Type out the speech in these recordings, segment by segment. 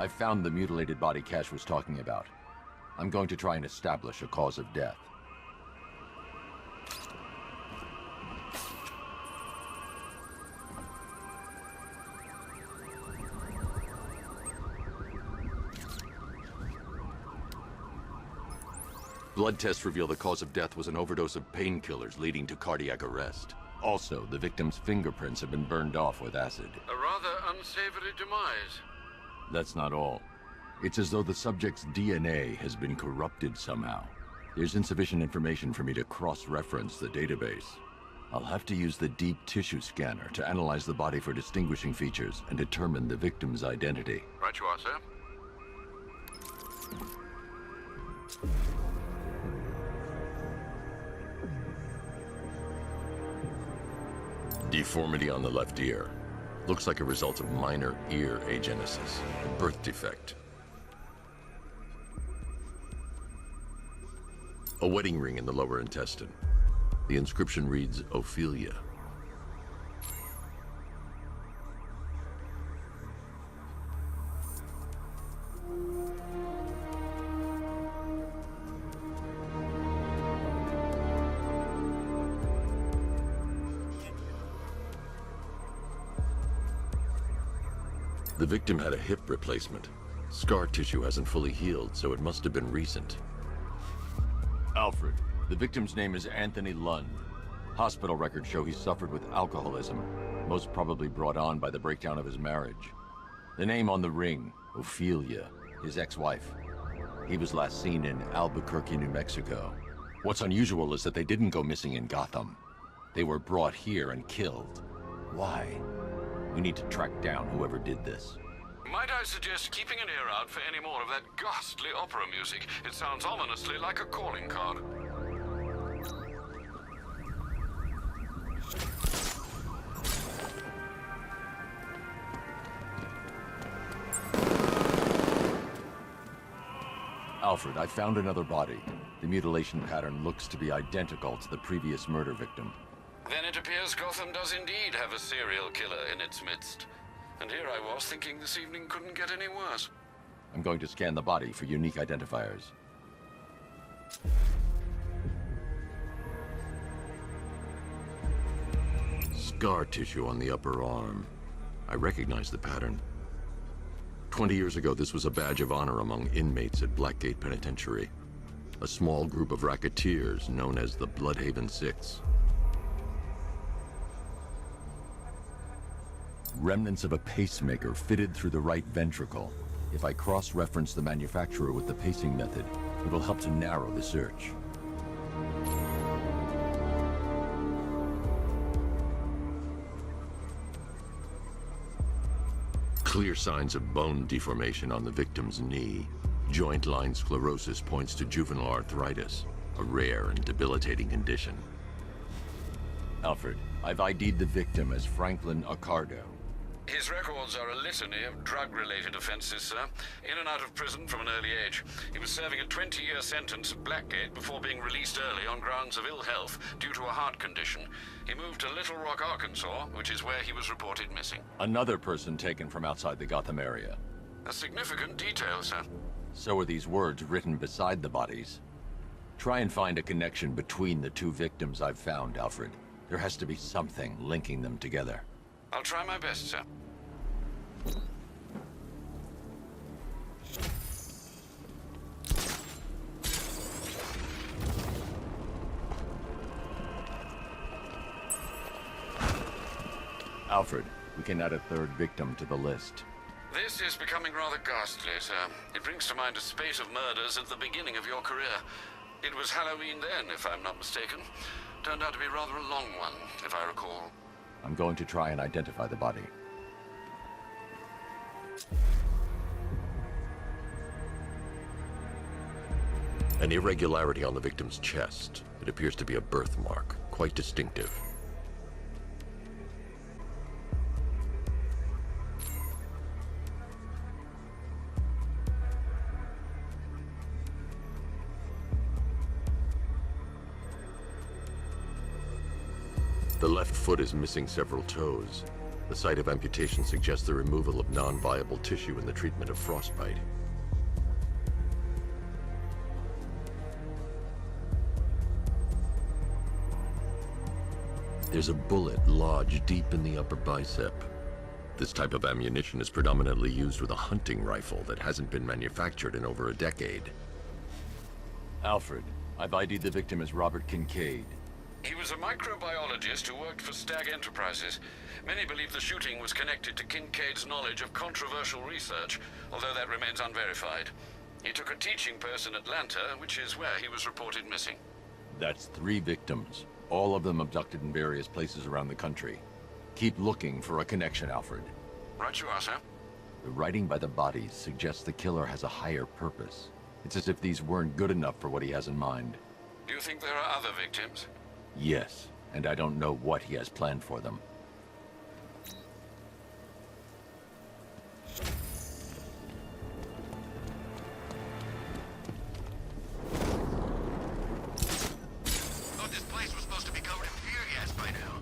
I've found the mutilated body Cash was talking about. I'm going to try and establish a cause of death. Blood tests reveal the cause of death was an overdose of painkillers leading to cardiac arrest. Also, the victim's fingerprints have been burned off with acid. A rather unsavory demise. That's not all. It's as though the subject's DNA has been corrupted somehow. There's insufficient information for me to cross-reference the database. I'll have to use the deep tissue scanner to analyze the body for distinguishing features and determine the victim's identity. Right you are, sir. Deformity on the left ear. Looks like a result of minor ear agenesis, a birth defect. A wedding ring in the lower intestine. The inscription reads, Ophelia. The victim had a hip replacement. Scar tissue hasn't fully healed, so it must have been recent. Alfred, the victim's name is Anthony Lund. Hospital records show he suffered with alcoholism, most probably brought on by the breakdown of his marriage. The name on the ring, Ophelia, his ex-wife. He was last seen in Albuquerque, New Mexico. What's unusual is that they didn't go missing in Gotham. They were brought here and killed. Why? We need to track down whoever did this. Might I suggest keeping an ear out for any more of that ghastly opera music? It sounds ominously like a calling card. Alfred, I found another body. The mutilation pattern looks to be identical to the previous murder victim. Then it appears Gotham does indeed have a serial killer in its midst. And here I was thinking this evening couldn't get any worse. I'm going to scan the body for unique identifiers. Scar tissue on the upper arm. I recognize the pattern. 20 years ago, this was a badge of honor among inmates at Blackgate Penitentiary. A small group of racketeers known as the Bloodhaven Six. Remnants of a pacemaker fitted through the right ventricle. If I cross-reference the manufacturer with the pacing method, it will help to narrow the search. Clear signs of bone deformation on the victim's knee. Joint line sclerosis points to juvenile arthritis, a rare and debilitating condition. Alfred, I've ID'd the victim as Franklin Accardo. His records are a litany of drug-related offenses, sir. In and out of prison from an early age. He was serving a 20-year sentence at Blackgate before being released early on grounds of ill health due to a heart condition. He moved to Little Rock, Arkansas, which is where he was reported missing. Another person taken from outside the Gotham area. A significant detail, sir. So are these words written beside the bodies. Try and find a connection between the two victims I've found, Alfred. There has to be something linking them together. I'll try my best, sir. Alfred, we can add a third victim to the list. This is becoming rather ghastly, sir. It brings to mind a spate of murders at the beginning of your career. It was Halloween then, if I'm not mistaken. Turned out to be rather a long one, if I recall. I'm going to try and identify the body. An irregularity on the victim's chest. It appears to be a birthmark, quite distinctive. The left foot is missing several toes. The site of amputation suggests the removal of non-viable tissue in the treatment of frostbite. There's a bullet lodged deep in the upper bicep. This type of ammunition is predominantly used with a hunting rifle that hasn't been manufactured in over a decade. Alfred, I've ID'd the victim as Robert Kincaid. He was a microbiologist who worked for Stag Enterprises. Many believe the shooting was connected to Kincaid's knowledge of controversial research, although that remains unverified. He took a teaching post in Atlanta, which is where he was reported missing. That's 3 victims, all of them abducted in various places around the country. Keep looking for a connection, Alfred. Right you are, sir. The writing by the bodies suggests the killer has a higher purpose. It's as if these weren't good enough for what he has in mind. Do you think there are other victims? Yes, and I don't know what he has planned for them. Thought this place was supposed to be covered in fear gas by now.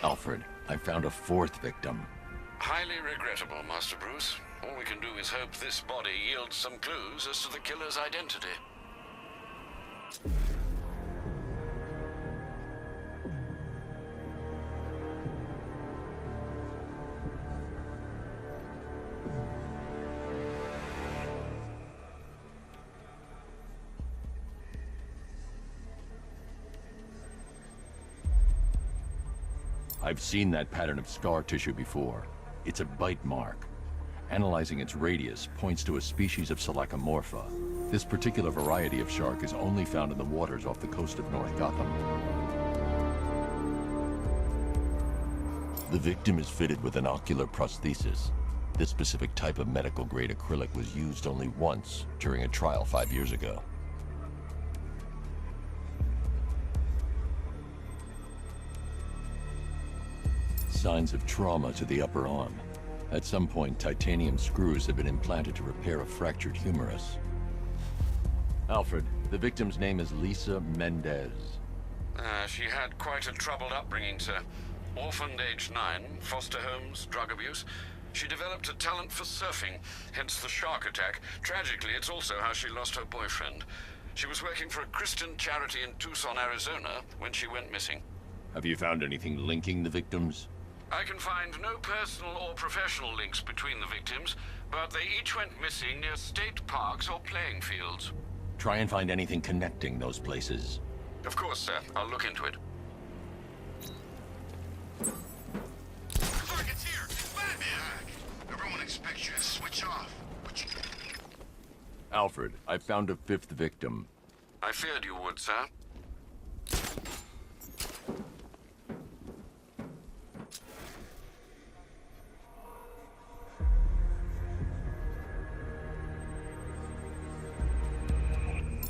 Alfred, I found a 4th victim. Highly regrettable, Master Bruce. All we can do is hope this body yields some clues as to the killer's identity. I've seen that pattern of scar tissue before. It's a bite mark. Analyzing its radius points to a species of Selachomorpha. This particular variety of shark is only found in the waters off the coast of North Gotham. The victim is fitted with an ocular prosthesis. This specific type of medical-grade acrylic was used only once during a trial 5 years ago. Signs of trauma to the upper arm. At some point, titanium screws have been implanted to repair a fractured humerus. Alfred, the victim's name is Lisa Mendez. She had quite a troubled upbringing, sir. Orphaned age 9, foster homes, drug abuse. She developed a talent for surfing, hence the shark attack. Tragically, it's also how she lost her boyfriend. She was working for a Christian charity in Tucson, Arizona, when she went missing. Have you found anything linking the victims? I can find no personal or professional links between the victims, but they each went missing near state parks or playing fields. Try and find anything connecting those places. Of course, sir. I'll look into it. Target's here! Back! Everyone expects you to switch off. Alfred, I found a 5th victim. I feared you would, sir.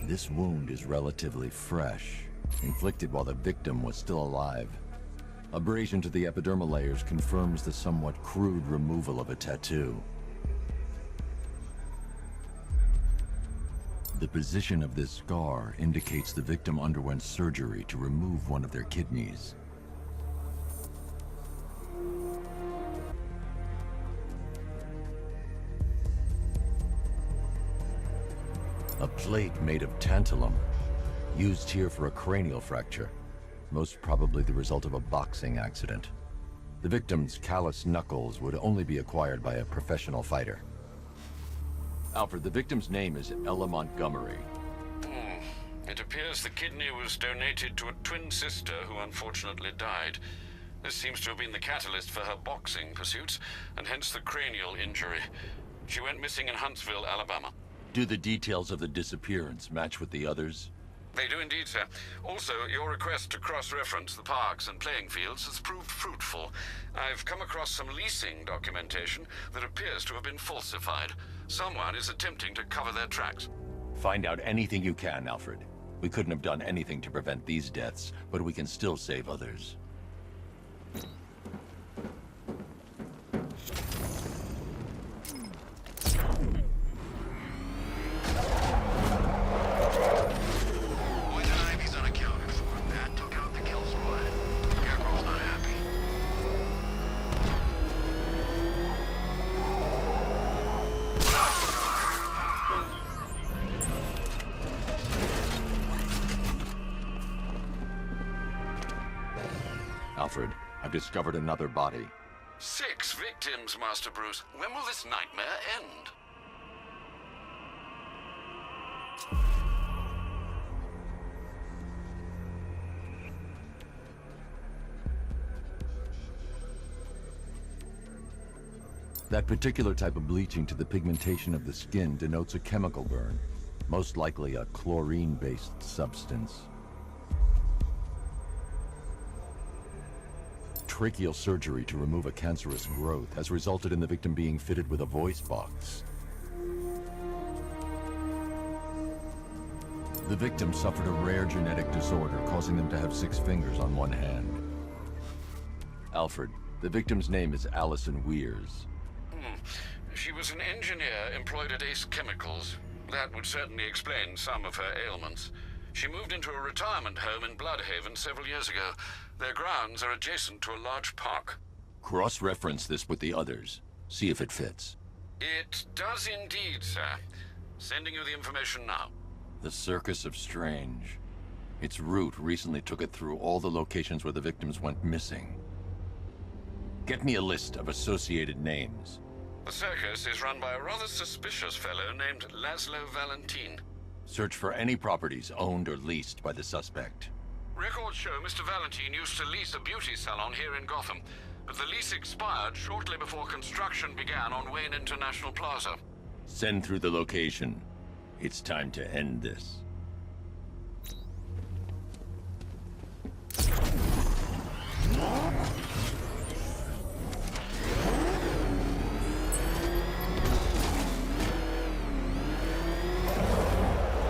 This wound is relatively fresh, inflicted while the victim was still alive. Abrasion to the epidermal layers confirms the somewhat crude removal of a tattoo. The position of this scar indicates the victim underwent surgery to remove one of their kidneys. A plate made of tantalum, used here for a cranial fracture, most probably the result of a boxing accident. The victim's calloused knuckles would only be acquired by a professional fighter. Alfred, the victim's name is Ella Montgomery. It appears the kidney was donated to a twin sister who unfortunately died. This seems to have been the catalyst for her boxing pursuits, and hence the cranial injury. She went missing in Huntsville, Alabama. Do the details of the disappearance match with the others? They do indeed, sir. Also, your request to cross-reference the parks and playing fields has proved fruitful. I've come across some leasing documentation that appears to have been falsified. Someone is attempting to cover their tracks. Find out anything you can, Alfred. We couldn't have done anything to prevent these deaths, but we can still save others. Poison ivy's unaccounted for. That took out the kill squad. Scarecrow's not happy. Alfred, I've discovered another body. 6 victims, Master Bruce. When will this nightmare end? That particular type of bleaching to the pigmentation of the skin denotes a chemical burn, most likely a chlorine-based substance. Tracheal surgery to remove a cancerous growth has resulted in the victim being fitted with a voice box. The victim suffered a rare genetic disorder, causing them to have 6 fingers on one hand. Alfred, the victim's name is Allison Weers. She was an engineer employed at Ace Chemicals. That would certainly explain some of her ailments. She moved into a retirement home in Bloodhaven several years ago. Their grounds are adjacent to a large park. Cross-reference this with the others. See if it fits. It does indeed, sir. Sending you the information now. The Circus of Strange. Its route recently took it through all the locations where the victims went missing. Get me a list of associated names. The circus is run by a rather suspicious fellow named Lazlo Valentin. Search for any properties owned or leased by the suspect. Records show Mr. Valentin used to lease a beauty salon here in Gotham, but the lease expired shortly before construction began on Wayne International Plaza. Send through the location. It's time to end this.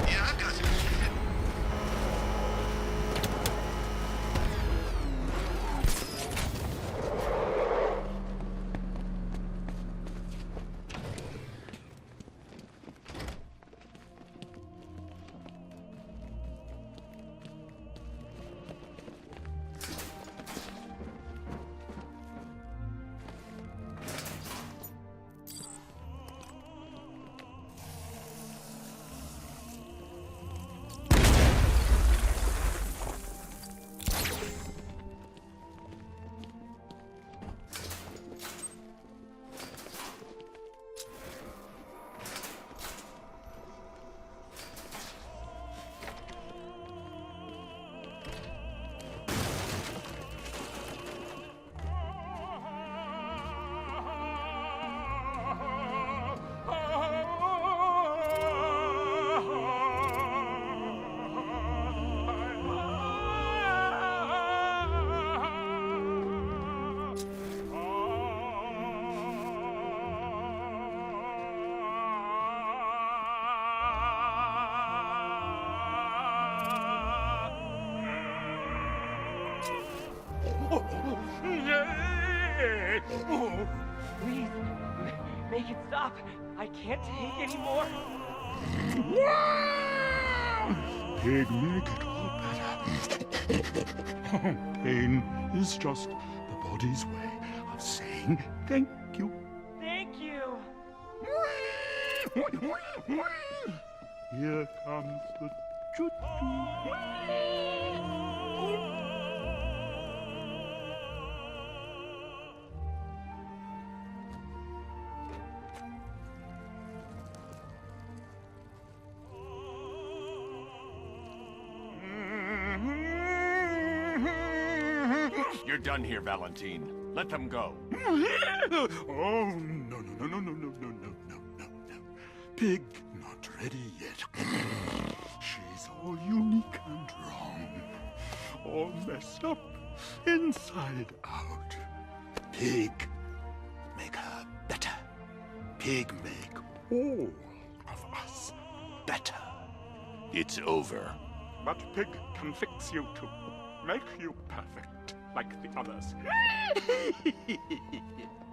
Yeah, I've got some shit. Please, make it stop. I can't take anymore. Pig, make it all better. Pain is just the body's way of saying thank you. Thank you. Here comes the choo-choo. You're done here, Valentin. Let them go. Oh, no, no, no, no, no, no, no, no, no, no, no. Pig not ready yet. She's all unique and wrong. All messed up, inside out. Pig, make her better. Pig, make all of us better. It's over. But Pig can fix you too. Make you perfect, like the others.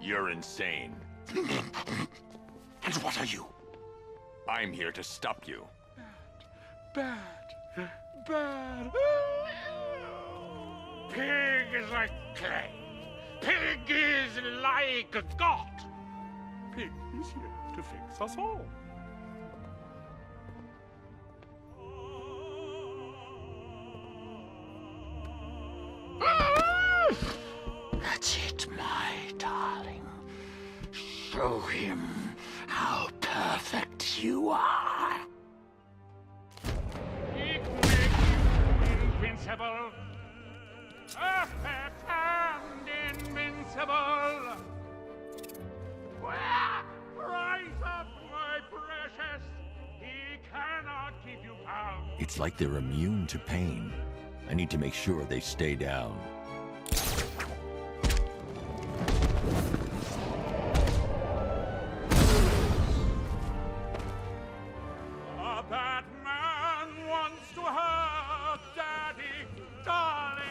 You're insane. And what are you? I'm here to stop you. Bad. Bad. Pig is like clay. Pig is like God. Pig is here to fix us all. That's it, my darling. Show him how perfect you are. It makes you invincible. Perfect and invincible. Rise up, my precious. He cannot keep you bound. It's like they're immune to pain. I need to make sure they stay down. A bad man wants to hurt Daddy, darling.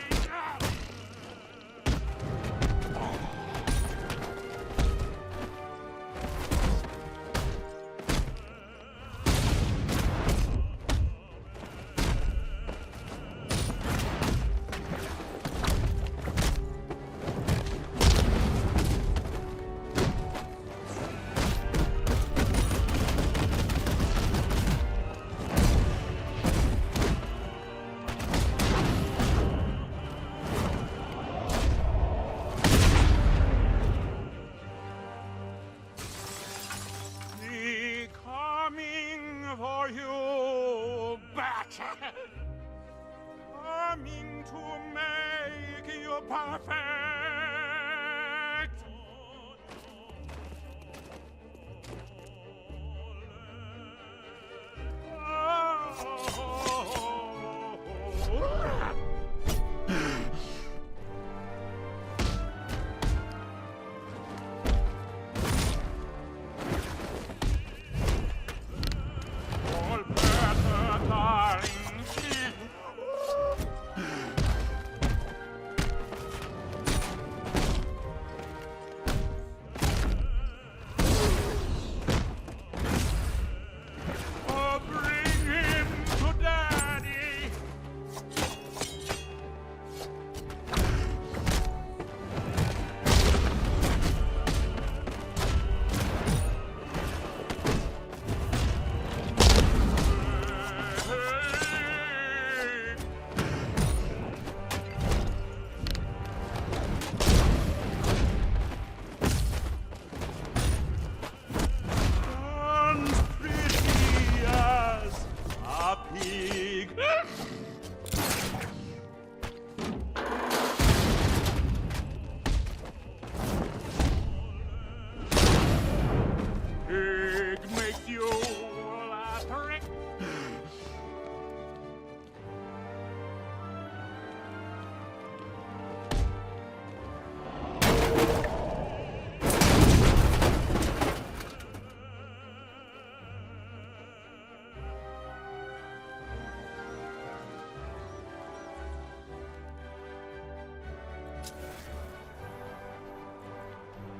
Coming for you, battle. Coming to make you perfect. All better, darling. Oh, bring him to Daddy. And pretty as a pig. Pig makes you a trick.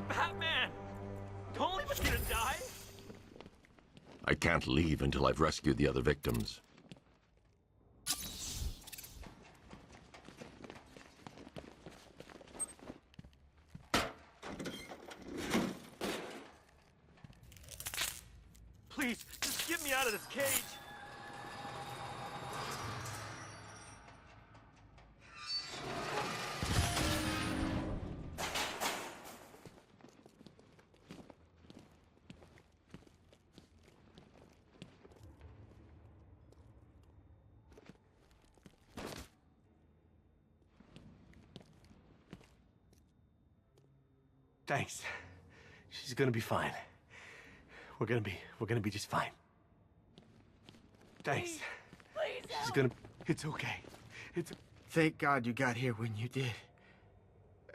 Batman! Don't leave us here to die! I can't leave until I've rescued the other victims. Please, just get me out of this cage! Thanks. She's gonna be fine. We're gonna be just fine. Thanks. Please She's gonna... It's okay. It's... Thank God you got here when you did.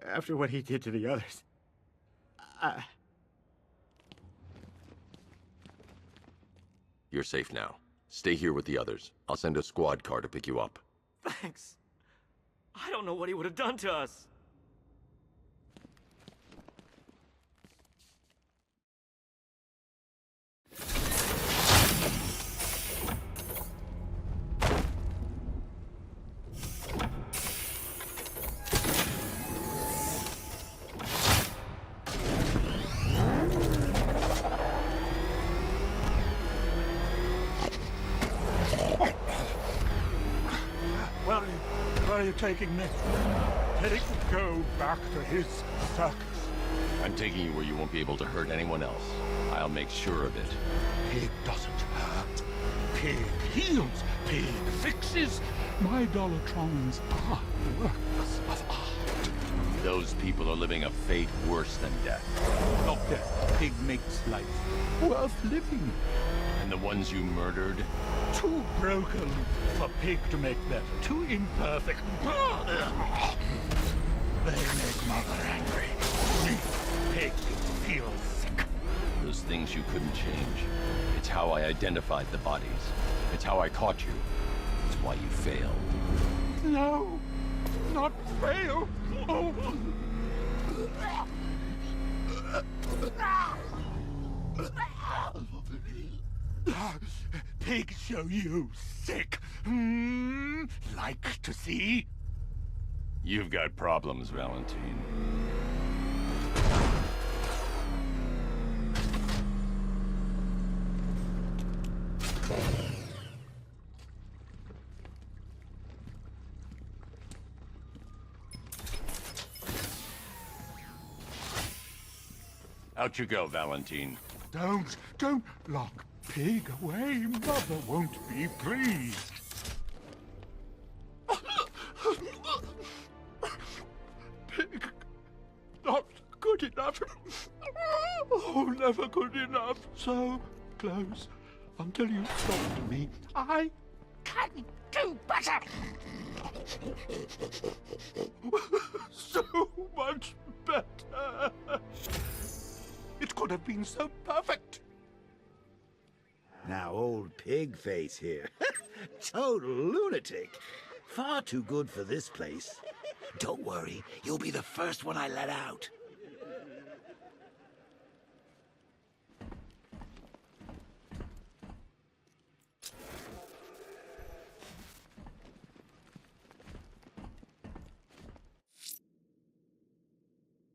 After what he did to the others. You're safe now. Stay here with the others. I'll send a squad car to pick you up. Thanks. I don't know what he would have done to us. Where are you taking me? Pig, go back to his circus. I'm taking you where you won't be able to hurt anyone else. I'll make sure of it. Pig doesn't hurt. Pig heals. Pig fixes. My Dollartrons are works of art. Those people are living a fate worse than death. Not death. Pig makes life worth living. And the ones you murdered? Too broken for Pig to make better. Too imperfect. They make Mother angry. Pig feels sick. Those things you couldn't change. It's how I identified the bodies. It's how I caught you. It's why you failed. No, not fail. Oh. Pig show you sick. Like to see? You've got problems, Valentin. Out you go, Valentin. Don't lock Pig away. Mother won't be pleased. Pig, not good enough. Oh, never good enough. So close until you stopped me. I can do better. So much better. It could have been so perfect. Now, old pig face here. Total lunatic. Far too good for this place. Don't worry, you'll be the first one I let out.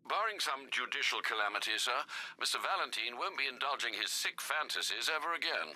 Barring some judicial calamity, sir, Mr. Valentin won't be indulging his sick fantasies ever again.